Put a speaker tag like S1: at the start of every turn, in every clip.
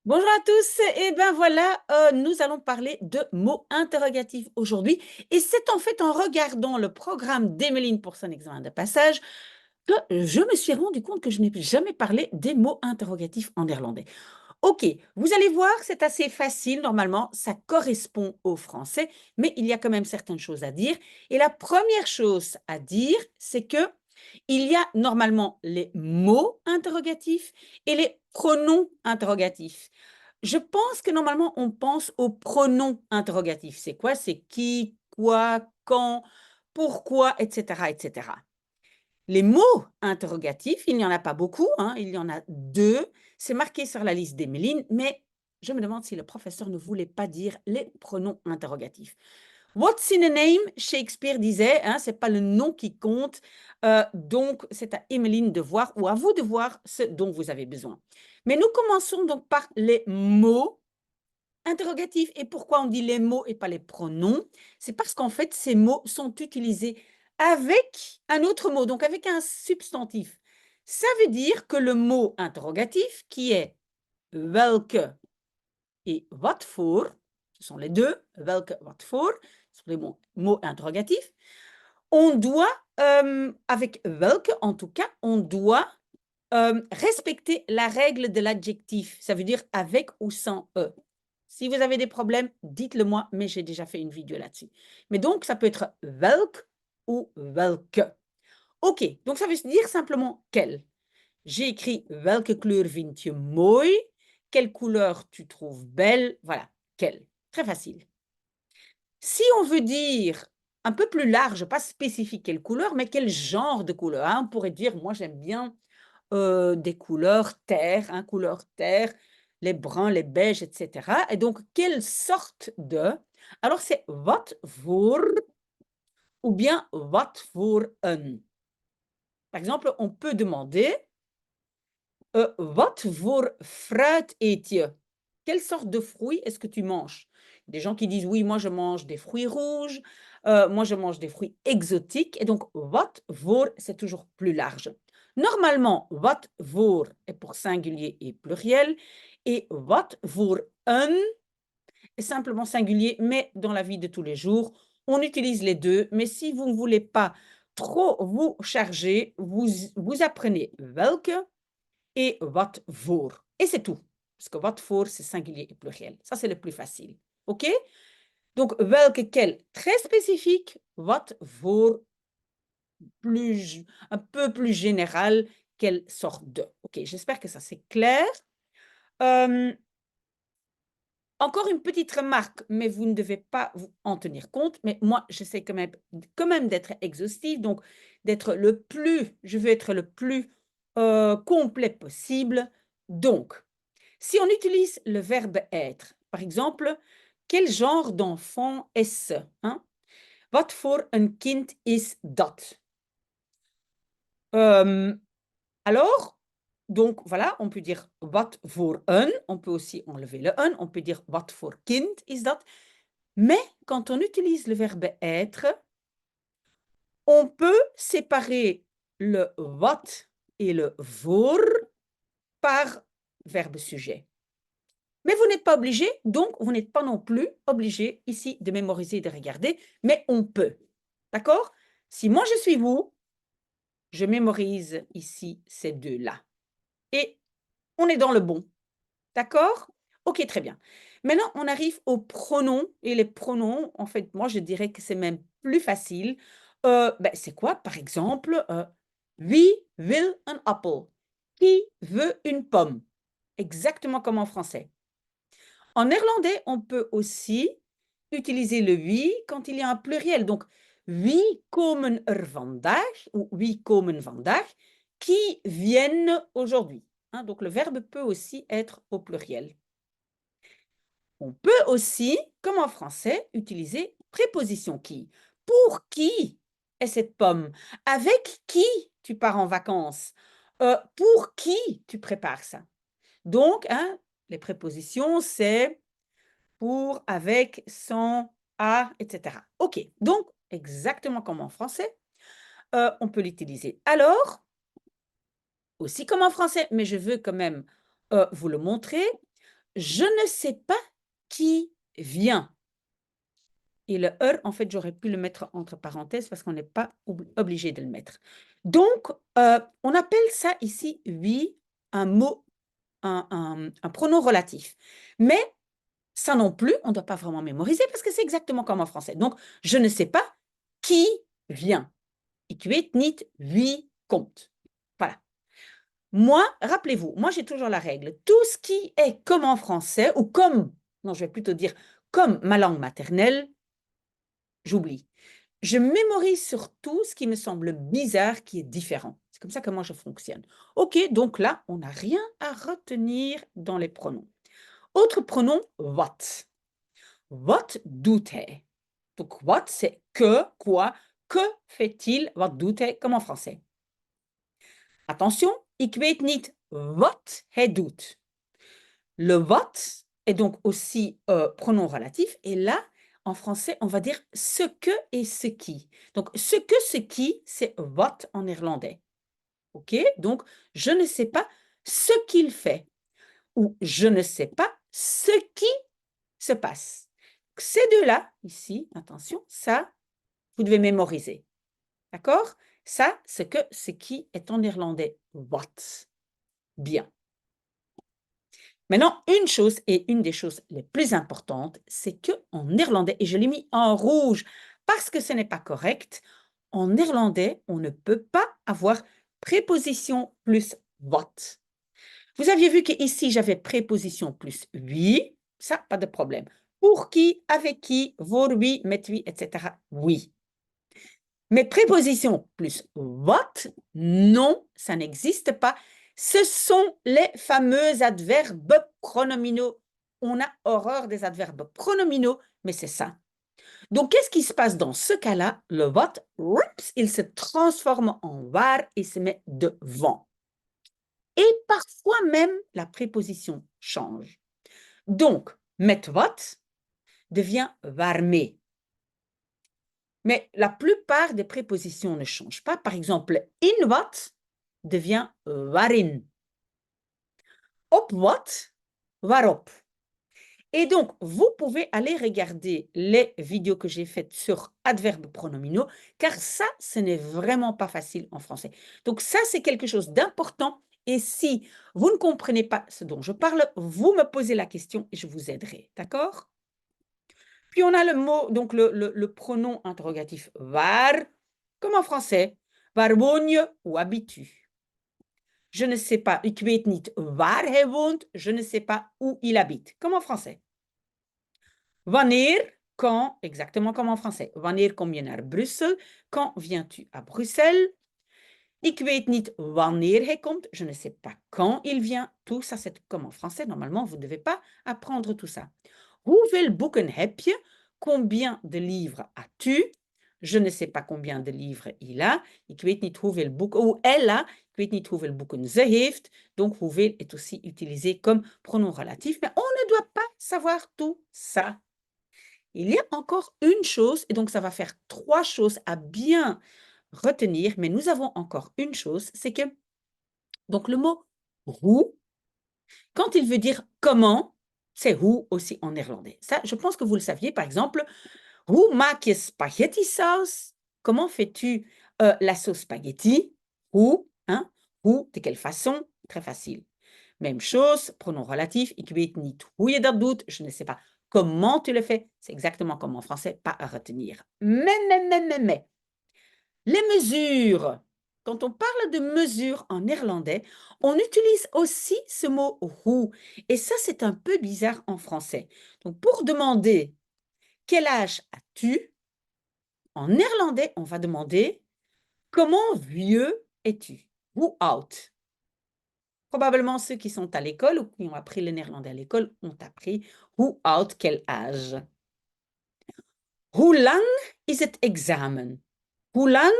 S1: Bonjour à tous, et ben voilà, nous allons parler de mots interrogatifs aujourd'hui et c'est en fait en regardant le programme d'Emmeline pour son examen de passage que je me suis rendu compte que je n'ai jamais parlé des mots interrogatifs en néerlandais. OK, vous allez voir, c'est assez facile normalement, ça correspond au français, mais il y a quand même certaines choses à dire et la première chose à dire, c'est que il y a normalement les mots interrogatifs et les pronoms interrogatifs. Je pense que normalement, on pense aux pronoms interrogatifs. C'est quoi? C'est qui, quoi, quand, pourquoi, etc., etc. Les mots interrogatifs, il n'y en a pas beaucoup, hein, il y en a 2. C'est marqué sur la liste d'Emeline, mais je me demande si le professeur ne voulait pas dire les pronoms interrogatifs. What's in a name? Shakespeare disait, hein, c'est pas le nom qui compte, donc c'est à Emmeline de voir ou à vous de voir ce dont vous avez besoin. Mais nous commençons donc par les mots interrogatifs. Et pourquoi on dit les mots et pas les pronoms? C'est parce qu'en fait, ces mots sont utilisés avec un autre mot, donc avec un substantif. Ça veut dire que le mot interrogatif, qui est welke et wat voor, ce sont les deux, welke, wat voor, ce sont les mots interrogatifs. On doit, avec welke en tout cas, on doit respecter la règle de l'adjectif. Ça veut dire avec ou sans e. Si vous avez des problèmes, dites-le moi, mais j'ai déjà fait une vidéo là-dessus. Mais donc, ça peut être welk ou welke. OK, donc ça veut dire simplement quel. J'ai écrit welke kleur vind je mooi? Quelle couleur tu trouves belle? Voilà, quelle. Très facile. Si on veut dire un peu plus large, pas spécifique quelle couleur, mais quel genre de couleur, hein, on pourrait dire, moi j'aime bien des couleurs terre, hein, couleur terre, les bruns, les beiges, et cetera. Et donc, quelle sorte de? Alors, c'est wat voor ou bien wat voor een. Par exemple, on peut demander wat voor fruit eet je? Quelle sorte de fruits est-ce que tu manges? Des gens qui disent oui, moi je mange des fruits rouges, moi je mange des fruits exotiques. Et donc, wat voor, c'est toujours plus large. Normalement, wat voor est pour singulier et pluriel, et wat voor een est simplement singulier, mais dans la vie de tous les jours, on utilise les deux. Mais si vous ne voulez pas trop vous charger, vous apprenez welke et wat voor. Et c'est tout. Parce que wat voor, c'est singulier et pluriel. Ça, c'est le plus facile. OK? Donc, welke, quel, très spécifique. Wat voor, plus, un peu plus général. Quelle sorte de. OK, j'espère que ça, c'est clair. Euh, Encore une petite remarque, mais vous ne devez pas vous en tenir compte. Mais moi, j'essaie quand même d'être exhaustive, donc d'être le plus, je veux être le plus complet possible. Donc, si on utilise le verbe être, par exemple, quel genre d'enfant est-ce? Hein? Wat voor een kind is dat? Alors, donc voilà, on peut dire wat voor een, on peut aussi enlever le un, on peut dire wat voor kind is dat. Mais quand on utilise le verbe être, on peut séparer le wat et le voor par verbe sujet. Mais vous n'êtes pas obligé, donc vous n'êtes pas non plus obligé ici de mémoriser et de regarder, mais on peut. D'accord? Si moi je suis vous, je mémorise ici ces deux-là. Et on est dans le bon. D'accord? OK, très bien. Maintenant, on arrive aux pronoms et les pronoms, en fait, moi, je dirais que c'est même plus facile. C'est quoi? Par exemple, wie wil een appel? Qui veut une pomme? Exactement comme en français. En néerlandais, on peut aussi utiliser le wie quand il y a un pluriel. Donc, wie komen er vandaag ou wie komen vandaag? Qui viennent aujourd'hui? Hein, donc, le verbe peut aussi être au pluriel. On peut aussi, comme en français, utiliser préposition qui. Pour qui est cette pomme? Avec qui tu pars en vacances? Pour qui tu prépares ça? Donc, hein, les prépositions, c'est pour, avec, sans, à, etc. OK, donc exactement comme en français, on peut l'utiliser. Alors, aussi comme en français, mais je veux quand même vous le montrer, je ne sais pas qui vient. Et le er, en fait, j'aurais pu le mettre entre parenthèses parce qu'on n'est pas obligé de le mettre. Donc, on appelle ça ici, oui, un mot, un pronom relatif. Mais ça non plus, on ne doit pas vraiment mémoriser parce que c'est exactement comme en français. Donc, je ne sais pas qui vient. Ik weet niet wie komt. Voilà. Moi, rappelez-vous, moi j'ai toujours la règle. Tout ce qui est comme en français, ou comme, non, je vais plutôt dire comme ma langue maternelle, j'oublie. Je mémorise surtout ce qui me semble bizarre, qui est différent. C'est comme ça que moi je fonctionne. OK, donc là, on n'a rien à retenir dans les pronoms. Autre pronom, wat. Wat doet hij? Donc, what, c'est que, quoi, que fait-il? Wat doet hij? Comme en français. Attention, ik weet niet wat hij doet. Le what est donc aussi pronom relatif. Et là, en français, on va dire ce que et ce qui. Donc, ce qui, c'est what en néerlandais. OK? Donc, je ne sais pas ce qu'il fait. Ou je ne sais pas ce qui se passe. Ces deux-là, ici, attention, ça, vous devez mémoriser. D'accord? Ça, c'est que ce qui est en néerlandais. What? Bien. Maintenant, une chose, et une des choses les plus importantes, c'est qu'en néerlandais, et je l'ai mis en rouge parce que ce n'est pas correct, en néerlandais, on ne peut pas avoir préposition plus what. Vous aviez vu qu'ici, j'avais préposition plus oui, ça, pas de problème. Pour qui, avec qui, voor wie, met wie, etc. Oui. Mais préposition plus what, non, ça n'existe pas. Ce sont les fameux adverbes pronominaux. On a horreur des adverbes pronominaux, mais c'est ça. Donc, qu'est-ce qui se passe dans ce cas-là? Le what, il se transforme en waar et se met devant. Et parfois même, la préposition change. Donc, met what devient waarmee. Mais la plupart des prépositions ne changent pas. Par exemple, in what devient waarin. Op what, waarop. Et donc, vous pouvez aller regarder les vidéos que j'ai faites sur adverbes pronominaux, car ça, ce n'est vraiment pas facile en français. Donc ça, c'est quelque chose d'important. Et si vous ne comprenez pas ce dont je parle, vous me posez la question et je vous aiderai. D'accord? Puis on a le mot, donc le pronom interrogatif waar, comme en français. Waar woon je ou habites-tu? Je ne sais pas, ik weet niet waar hij woont, je ne sais pas où il habite, comme en français. Wanneer, quand, exactement comme en français. Wanneer kom je naar Brussel? Quand viens-tu à Bruxelles? Ik weet niet wanneer hij komt, je ne sais pas quand il vient. Tout ça, c'est comme en français. Normalement, vous ne devez pas apprendre tout ça. Hoeveel boeken heb je? Combien de livres as-tu? Je ne sais pas combien de livres il a. Ik weet niet hoeveel boeken, ou elle a. Ik weet niet hoeveel boeken ze heeft. Donc, hoeveel est aussi utilisé comme pronom relatif. Mais on ne doit pas savoir tout ça. Il y a encore une chose, et donc ça va faire 3 choses à bien retenir, mais nous avons encore une chose, c'est que donc le mot hoe, quand il veut dire comment, c'est hoe aussi en néerlandais. Ça, je pense que vous le saviez. Par exemple, hoe maak je spaghetti saus? Comment fais-tu la sauce spaghetti? Hoe, hein? Hoe, de quelle façon? Très facile. Même chose, pronom relatif, ik weet niet hoe je dat doet, je ne sais pas comment tu le fais. C'est exactement comme en français, pas à retenir. Mais. Les mesures. Quand on parle de mesures en néerlandais, on utilise aussi ce mot hoe. Et ça, c'est un peu bizarre en français. Donc, pour demander quel âge as-tu, en néerlandais, on va demander comment vieux es-tu? Hoe oud? Probablement ceux qui sont à l'école ou qui ont appris le néerlandais à l'école ont appris hoe oud, quel âge. Hoe lang is het examen? Hoe lang?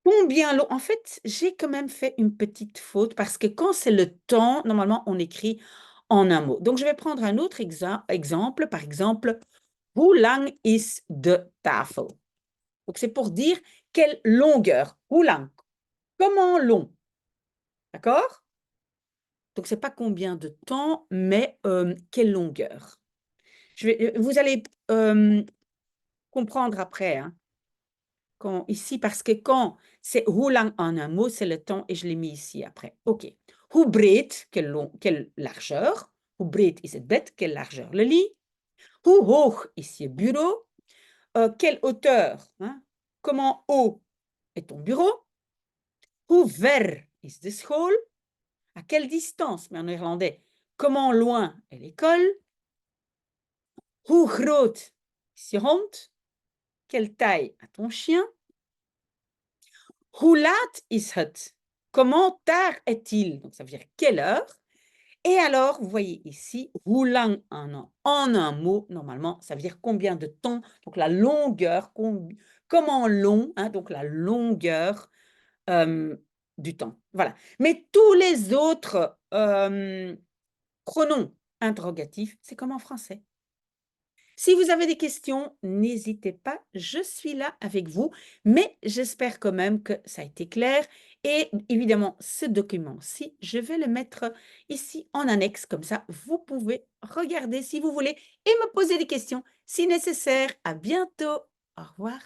S1: Combien long? En fait, j'ai quand même fait une petite faute parce que quand c'est le temps, normalement, on écrit en un mot. Donc, je vais prendre un autre exemple. Par exemple, hoe lang is de tafel? Donc, c'est pour dire quelle longueur. Hoe lang? Comment long? D'accord? Donc c'est pas combien de temps, mais quelle longueur. Vous allez, comprendre après, hein, quand ici parce que quand c'est hoe lang en un mot, c'est le temps et je l'ai mis ici après. OK. Hoe breed, quelle largeur. Hoe breed is het bed, quelle largeur le lit. Hoe hoog is je bureau? Quelle hauteur, hein? Comment haut est ton bureau? Hoe ver is de school? À quelle distance, mais en néerlandais, comment loin est l'école? Hoe groot is je hond? Quelle taille a ton chien? Hoe laat is het? Comment tard est-il? Donc ça veut dire quelle heure? Et alors, vous voyez ici, hoe lang en un mot, normalement, ça veut dire combien de temps, donc la longueur, comment long, hein, donc la longueur du temps. Voilà. Mais tous les autres pronoms interrogatifs, c'est comme en français. Si vous avez des questions, n'hésitez pas, je suis là avec vous, mais j'espère quand même que ça a été clair. Et évidemment, ce document-ci, je vais le mettre ici en annexe, comme ça, vous pouvez regarder si vous voulez et me poser des questions si nécessaire. À bientôt. Au revoir.